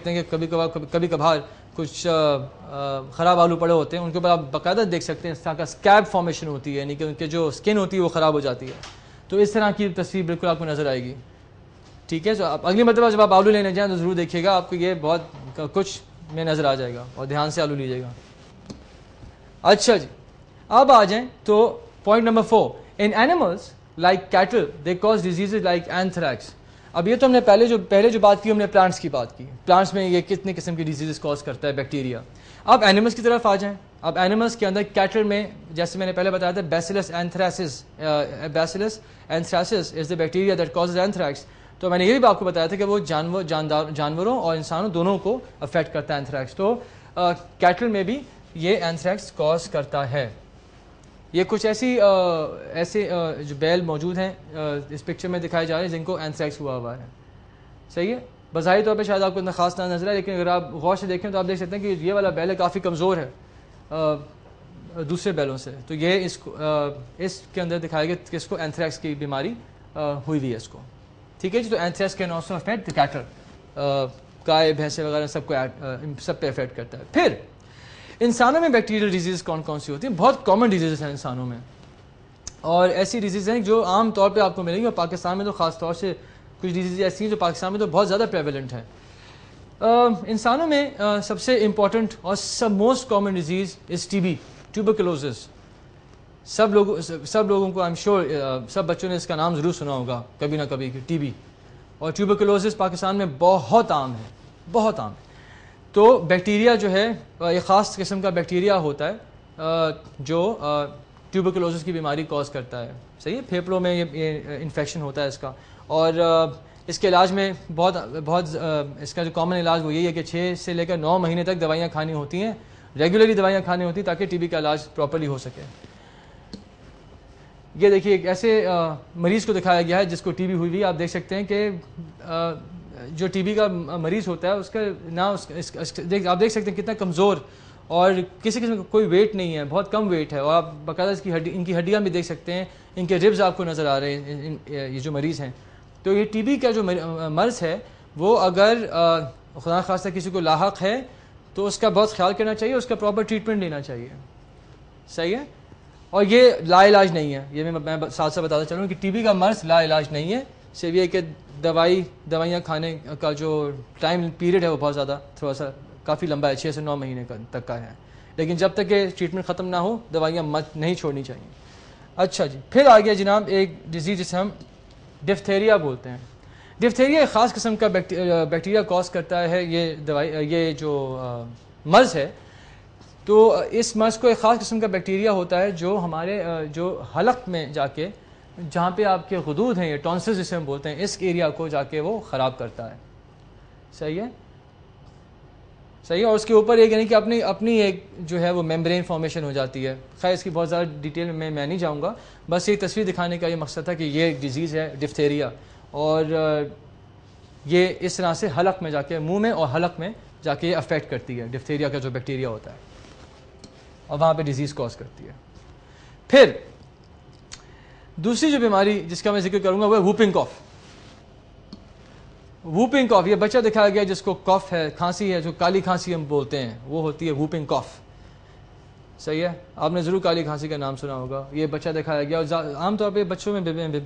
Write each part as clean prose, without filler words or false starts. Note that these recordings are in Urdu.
ہیں کہ کبھی کبھار کچھ خراب آلو پڑے ہوتے ہیں، ان کے اوپر آپ باقاعدہ دیکھ سکتے ہیں اس طرح کا اسکیب فارمیشن ہوتی ہے، یعنی کہ ان کے جو اسکن ہوتی ہے وہ خراب ہو جاتی ہے. تو اس طرح کی تصویر بالکل آپ کو نظر آئے گی. ٹھیک ہے، تو اگلی مرتبہ جب آپ آلو لینے جائیں تو ضرور دیکھیے گا، آپ کو یہ بہت کچھ میں نظر آ جائے گا، اور دھیان سے آلو لیجیے گا. اچھا جی، اب آ جائیں تو پوائنٹ نمبر 4. ان animals like cattle they cause diseases like anthrax. اب یہ تو ہم نے پہلے جو بات کی ہم نے پلانٹس کی بات کی. پلانٹس میں یہ کتنے قسم کی ڈیزیزز کاز کرتا ہے بیکٹیریا. اب اینیملز کی طرف آ جائیں. اب اینیملز کے اندر کیٹل میں جیسے میں نے پہلے بتایا تھا bacillus اینتھریسس is the bacteria that causes اینتھریکس. تو میں نے یہ بھی آپ کو بتایا تھا کہ وہ جانوروں اور انسانوں دونوں کو افیکٹ کرتا ہے اینتھریکس. تو کیٹل میں بھی یہ اینتھریکس کاز کرتا ہے. یہ کچھ ایسے جو بیل موجود ہیں اس پکچر میں دکھائے جا رہے ہیں جن کو اینتھریکس ہوا ہے. صحیح ہے، بظاہر طور پہ شاید آپ کو اتنا خاص نہ نظر آئے، لیکن اگر آپ غور سے دیکھیں تو آپ دیکھ سکتے ہیں کہ یہ والا بیل ہے کافی کمزور ہے دوسرے بیلوں سے. تو یہ اس کے اندر دکھایا گیا کہ اس کو اینتھریکس کی بیماری ہوئی ہے اس کو. ٹھیک ہے جی. تو اینتھریکس کین آلسو افیکٹ کیٹل، گائے بھینسیں وغیرہ سب پہ افیکٹ کرتا ہے. پھر انسانوں میں بیکٹیریل ڈیزیز کون کون سی ہوتی ہیں؟ بہت کامن ڈیزیز ہیں انسانوں میں، اور ایسی ڈیزیز ہیں جو عام طور پہ آپ کو ملیں گی، اور پاکستان میں تو خاص طور سے کچھ ڈیزیز ایسی ہیں جو پاکستان میں تو بہت زیادہ پریویلنٹ ہیں. انسانوں میں سب سے امپورٹنٹ اور most common disease is T B, tuberculosis. سب لوگوں کو آئی ایم شیور سب بچوں نے اس کا نام ضرور سنا ہوگا کبھی نہ کبھی، ٹی بی. اور ٹیوبرکلوزس پاکستان میں بہت عام ہے، بہت عام ہے. تو بیکٹیریا جو ہے ایک خاص قسم کا بیکٹیریا ہوتا ہے جو ٹیوبرکلوزس کی بیماری کاز کرتا ہے. صحیح ہے، پھیپھڑوں میں یہ انفیکشن ہوتا ہے اس کا. اور اس کے علاج میں بہت اس کا جو کامن علاج وہ یہی ہے کہ 6 سے لے کر 9 مہینے تک دوائیاں کھانی ہوتی ہیں، ریگولرلی دوائیاں کھانی ہوتی ہیں تاکہ ٹی بی کا علاج پراپرلی ہو سکے. یہ دیکھیے ایک ایسے مریض کو دکھایا گیا ہے جس کو ٹی بی ہوئی. آپ دیکھ سکتے ہیں کہ جو ٹی بی کا مریض ہوتا ہے اس کا آپ دیکھ سکتے ہیں کتنا کمزور، اور کسی قسم کا کوئی ویٹ نہیں ہے، بہت کم ویٹ ہے. اور آپ باقاعدہ ان کی ہڈیاں بھی دیکھ سکتے ہیں، ان کے ربز آپ کو نظر آ رہے ہیں یہ جو مریض ہیں. تو یہ ٹی بی کا جو مرض ہے وہ اگر خدا خواستہ کسی کو لاحق ہے تو اس کا بہت خیال کرنا چاہیے، اس کا پراپر ٹریٹمنٹ لینا چاہیے. صحیح ہے. اور یہ لا علاج نہیں ہے، یہ میں ساتھ ساتھ بتاتا چلوں کہ ٹی بی کا مرض لا علاج نہیں ہے. صرف یہ کہ دوائیاں کھانے کا جو ٹائم پیریڈ ہے وہ بہت زیادہ تھوڑا سا کافی لمبا ہے، 6 سے 9 مہینے تک کا ہے. لیکن جب تک کہ ٹریٹمنٹ ختم نہ ہو دوائیاں نہیں چھوڑنی چاہیے. اچھا جی، پھر آ گیا جناب ایک ڈیزیز جسے ہم ڈفتیریا بولتے ہیں. ڈفتیریا ایک خاص قسم کا بیکٹیریا کاز کرتا ہے یہ جو مرض ہے. تو اس مرض کو ایک خاص قسم کا بیکٹیریا ہوتا ہے جو ہمارے جو حلق میں جا کے جہاں پہ آپ کے غدود ہیں، یہ ٹونسلز جسے ہم بولتے ہیں، اس ایریا کو جا کے وہ خراب کرتا ہے. صحیح ہے، صحیح ہے. اور اس کے اوپر ایک یعنی کہ اپنی ایک جو ہے وہ میمبرین فارمیشن ہو جاتی ہے. خیر اس کی بہت زیادہ ڈیٹیل میں نہیں جاؤں گا، بس ایک تصویر دکھانے کا یہ مقصد تھا کہ یہ ایک ڈیزیز ہے ڈفتیریا، اور یہ اس طرح سے حلق میں جا کے منہ میں اور حلق میں جا کے یہ افیکٹ کرتی ہے. ڈفتیریا کا جو بیکٹیریا ہوتا ہے اور وہاں پہ ڈیزیز کاز کرتی ہے. پھر دوسری جو بیماری جس کا میں ذکر کروں گا وہ ہے ووپنگ کاف. ووپنگ کاف، یہ بچہ دکھایا گیا جس کو کاف ہے، کھانسی ہے، جو کالی کھانسی ہم بولتے ہیں، وہ ہوتی ہے ووپنگ کاف. صحیح ہے، آپ نے ضرور کالی کھانسی کا نام سنا ہوگا. یہ بچہ دکھایا گیا، اور عام طور پہ بچوں میں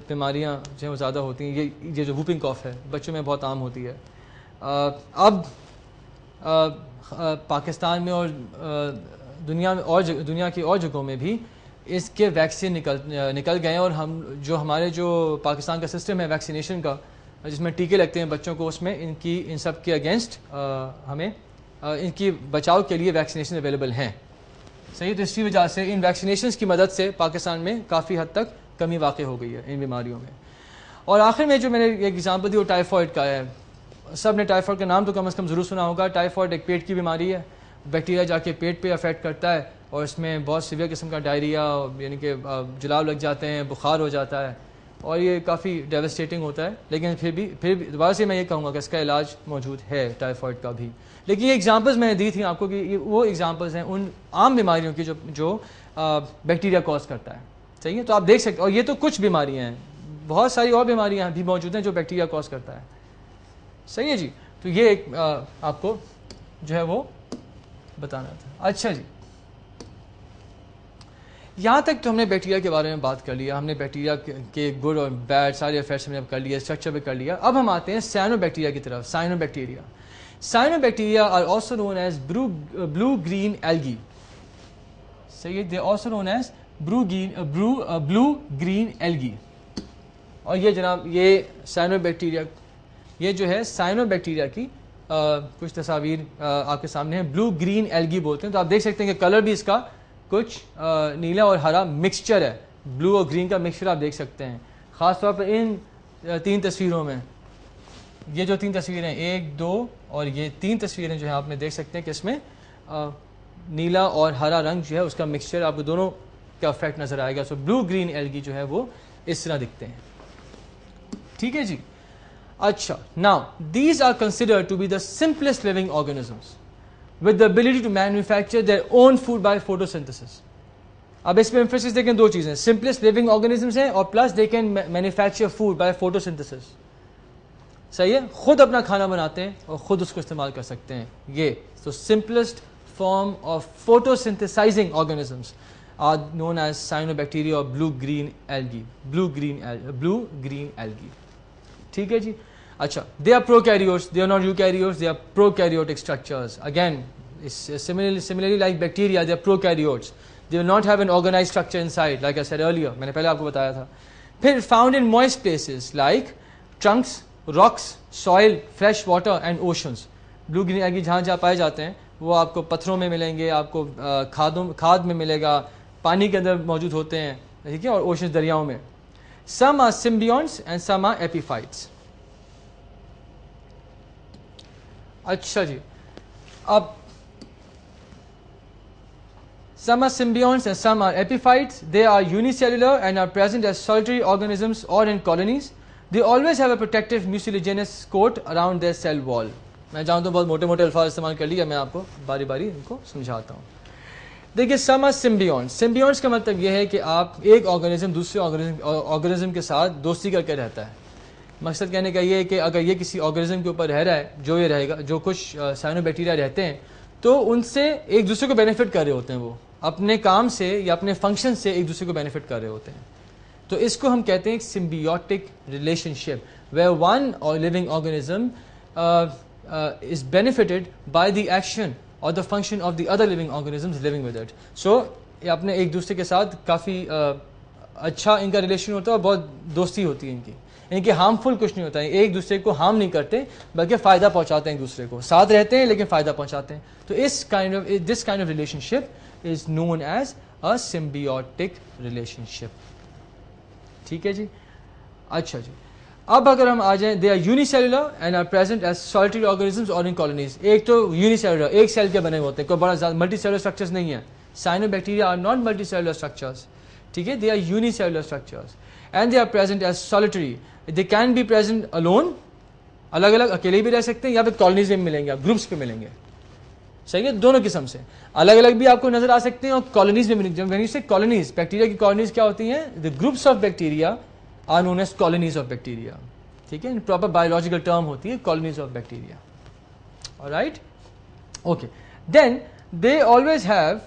بیماریاں جو ہیں وہ زیادہ ہوتی ہیں. یہ جو ووپنگ کاف ہے بچوں میں بہت عام ہوتی ہے. اب پاکستان میں اور دنیا کی اور جگہوں میں بھی اس کے ویکسین نکل گئے ہیں، اور ہمارے جو پاکستان کا سسٹم ہے ویکسینیشن کا جس میں ٹیکے لگتے ہیں بچوں کو، اس میں ان سب کے اگینسٹ ہمیں ان کی بچاؤ کے لیے ویکسینیشن اویلیبل ہیں. صحیح. تو اسی وجہ سے ان ویکسینیشنز کی مدد سے پاکستان میں کافی حد تک کمی واقع ہو گئی ہے ان بیماریوں میں. اور آخر میں جو میں نے ایک ایگزامپل دی وہ ٹائیفائڈ کا ہے. سب نے ٹائیفائڈ کا نام تو کم از کم ضرور سنا ہوگا. ٹائیفائڈ ایک پیٹ کی بیماری ہے، بیکٹیریا جا کے پیٹ پہ افیکٹ کرتا ہے، اور اس میں بہت سیویئر قسم کا ڈائریا یعنی کہ جلاؤ لگ جاتے ہیں، بخار ہو جاتا ہے، اور یہ کافی ڈیوسٹیٹنگ ہوتا ہے. لیکن پھر بھی دوبارہ سے میں یہ کہوں گا کہ اس کا علاج موجود ہے ٹائیفائڈ کا بھی. لیکن یہ ایگزامپلز میں نے دی تھیں آپ کو کہ یہ وہ ایگزامپلز ہیں ان عام بیماریوں کی جو بیکٹیریا کاز کرتا ہے. صحیح ہے. تو آپ دیکھ سکتے، اور یہ تو کچھ بیماریاں ہیں، بہت ساری اور بیماریاں بھی موجود ہیں جو بیکٹیریا کاز کرتا ہے. صحیح ہے جی. تو یہ ایک آپ کو جو ہے وہ بتانا تھا. اچھا جی, یہاں تک تو ہم نے بیکٹیریا کے بارے میں بات کر لیا, ہم نے بیکٹیریا کے گڈ اور بیڈ سارے افیکٹس ہم نے کر لیا, اسٹرکچر پہ کر لیا. اب ہم آتے ہیں سائنو بیکٹیریا کی طرف. Cyanobacteria, cyanobacteria are also known as blue green algae. صحیح ہے, they also known as blue green algae. اور یہ جناب یہ سائنو بیکٹیریا, یہ جو ہے سائنو بیکٹیریا کی کچھ تصاویر آپ کے سامنے ہیں. بلو گرین ایلگی بولتے ہیں. تو آپ دیکھ سکتے ہیں کہ کلر بھی اس کا کچھ نیلا اور ہرا مکسچر ہے, بلو اور گرین کا مکسچر آپ دیکھ سکتے ہیں. خاص طور پر ان 3 تصویروں میں, یہ جو 3 تصویریں 1 2 اور یہ 3 تصویریں جو ہیں آپ نے دیکھ سکتے ہیں کہ اس میں نیلا اور ہرا رنگ جو ہے اس کا مکسچر آپ کو دونوں کا افیکٹ نظر آئے گا. سو بلو گرین ایلگی جو ہے وہ اس طرح دکھتے ہیں. ٹھیک ہے جی. اچھا, now these are considered to be the simplest living organisms with the ability to manufacture their own food by photosynthesis. اب اس میں emphasis دیکھیں 2 چیزیں, simplest living organisms ہیں اور plus they can manufacture food by photosynthesis. صحیح ہے, خود اپنا کھانا بناتے ہیں اور خود اس کو استعمال کر سکتے ہیں. یہ so simplest form of photosynthesizing organisms are known as cyanobacteria or blue green algae. ٹھیک ہے جی. اچھا, they are prokaryotes, they are not eukaryotes, they are prokaryotic structures. Again, similarly like bacteria, they are prokaryotes. They will not have an organized structure inside, like I said earlier. میں نے پہلے آپ کو بتایا تھا. پھر found in moist places like trunks, rocks, soil, fresh water and oceans. Blue green algae جہاں جہاں پائے جاتے ہیں وہ آپ کو پتھروں میں ملیں گے, آپ کو کھاد میں ملے گا, پانی کے اندر موجود ہوتے ہیں, ٹھیک ہے, اور اوشنز دریاؤں میں. Some are symbionts and some are epiphytes. اچھا جی, اب some are symbionts and some are epiphytes. They are unicellular and are present as solitary organisms or in colonies. They always have a protective mucilaginous coat around their cell wall. میں جانتا ہوں بہت موٹے موٹے الفاظ استعمال کر لیا, میں آپ کو باری باری ان کو سمجھاتا ہوں. دیکھیے, some are symbionts. symbionts کا مطلب یہ ہے کہ آپ ایک آرگنزم دوسرے آرگنزم کے ساتھ دوستی کر کے رہتا ہے. مقصد کہنے کا یہ ہے کہ اگر یہ کسی آرگنزم کے اوپر رہ رہا ہے, جو یہ رہے گا, جو کچھ سائنو بیکٹیریا رہتے ہیں, تو ان سے ایک دوسرے کو بینیفٹ کر رہے ہوتے ہیں, وہ اپنے کام سے یا اپنے فنکشن سے ایک دوسرے کو بینیفٹ کر رہے ہوتے ہیں. تو اس کو ہم کہتے ہیں symbiotic relationship, where one living organism is benefited by the action or the function of the other living organisms living with it. So یہ اپنے ایک دوسرے کے ساتھ کافی اچھا ان کا ریلیشن ہوتا ہے اور بہت دوستی ہوتی ہے ان کی. ان کی ہارمفل کچھ نہیں ہوتا ہے, ایک دوسرے کو ہارم نہیں کرتے بلکہ فائدہ پہنچاتے ہیں, ایک دوسرے کو ساتھ رہتے ہیں لیکن فائدہ پہنچاتے ہیں. تو this kind of relationship is known as a symbiotic relationship. ٹھیک ہے جی. اچھا جی, اب اگر ہم آ جائیں, they are unicellular and are present as solitary organisms or in colonies. ایک تو unicellular, ایک سیل کے بنے ہوتے ہیں, کوئی بڑا زیادہ ملٹی سیلولر اسٹرکچرز نہیں ہیں. Cyanobacteria are not multicellular structures. ٹھیک ہے, they are unicellular structures and they are present as solitary. They can be present alone, الگ الگ اکیلے بھی رہ سکتے ہیں, یا پھر کالونیز میں ملیں گے, آپ گروپس پہ ملیں گے. صحیح ہے, دونوں قسم سے الگ الگ بھی آپ کو نظر آ سکتے ہیں اور کالونیز میں ملیں گے. سے کالونیز, بیکٹیریا کی کالونیز کیا ہوتی ہیں؟ the groups of bacteria are known as colonies of bacteria. ٹھیک ہے, پراپر بایولوجیکل ٹرم ہوتی ہے colonies of bacteria. alright, okay. Then they always have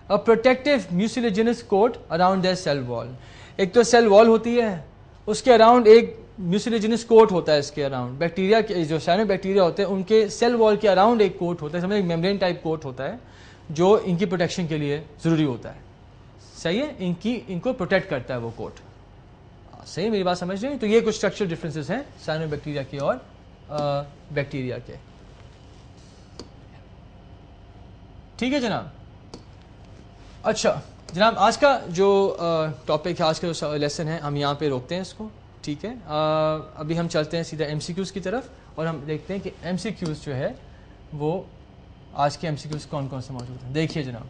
a protective mucilaginous coat around their cell wall. ایک تو سیل وال ہوتی ہے, اس کے اراؤنڈ ایک میوسیلیجنس کوٹ ہوتا ہے. اس کے اراؤنڈ بیکٹیریا کے جو سائنو بیکٹیریا ہوتے ہیں ان کے سیل وال کے اراؤنڈ ایک کوٹ ہوتا ہے, سمجھیں, ایک میمبرین ٹائپ کوٹ ہوتا ہے جو ان کی پروٹیکشن کے لیے ضروری ہوتا ہے. صحیح ہے, ان کو پروٹیکٹ کرتا ہے وہ کوٹ. صحیح, میری بات سمجھ رہے ہیں؟ تو یہ کچھ اسٹرکچرل ڈفرینسز ہیں سائنو بیکٹیریا کے اور بیکٹیریا کے. ٹھیک ہے جناب. اچھا جناب, آج کا جو ٹاپک ہے, آج کا جو لیسن ہے, ہم یہاں پہ روکتے ہیں اس کو. ٹھیک ہے, ابھی ہم چلتے ہیں سیدھا ایم سی کیوز کی طرف اور ہم دیکھتے ہیں کہ ایم سی کیوز جو ہے وہ آج کے ایم سی کیوز کون کون سے موجود ہیں. دیکھیے جناب,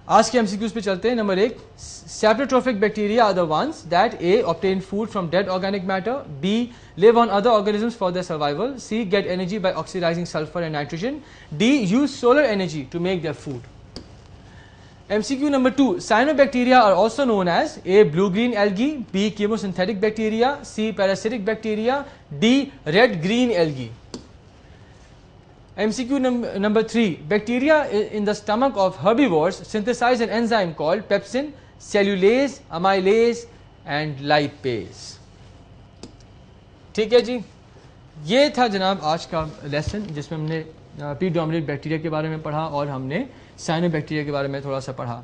آج کے ایم سی کیوز پہ چلتے ہیں. Number 1, saprotrophic bacteria are the ones that a obtain food from dead organic matter, B live on other organisms for their survival, C get energy by oxidizing sulfur and nitrogen, D use solar energy to make their food. MCQ number 2, cyanobacteria are also known as A blue-green algae, B chemosynthetic bacteria, C parasitic bacteria, D red-green algae. MCQ number 3. Bacteria in the stomach of herbivores synthesize an enzyme called pepsin, cellulase, amylase and lipase. ٹھیک ہے جی, یہ تھا جناب آج کا لیسن جس میں ہم نے پی ڈومیننٹ بیکٹیریا کے بارے میں پڑھا اور ہم نے سائنو بیکٹیریا کے بارے میں تھوڑا سا پڑھا.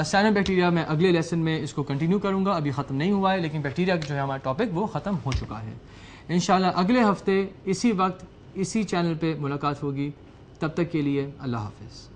سائنو بیکٹیریا میں اگلے لیسن میں اس کو کنٹینیو کروں گا, ابھی ختم نہیں ہوا ہے لیکن بیکٹیریا جو ہے ہمارا ٹاپک وہ ختم ہو چکا ہے. انشاءاللہ اگلے ہفتے اسی وقت اسی چینل پہ ملاقات ہوگی. تب تک کے لیے اللہ حافظ.